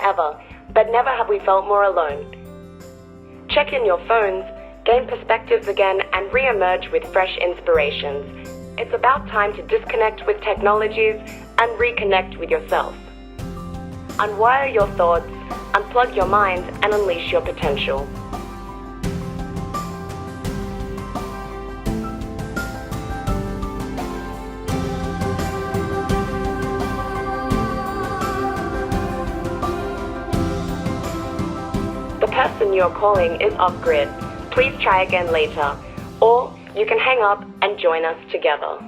ever, but never have we felt more alone. Check in your phones, gain perspectives again, and re-emerge with fresh inspirations. It's about time to disconnect with technologies and reconnect with yourself. Unwire your thoughts, unplug your mind, and unleash your potential. The person you're calling is OffGrid. Please try again later, or you can hang up and join us together.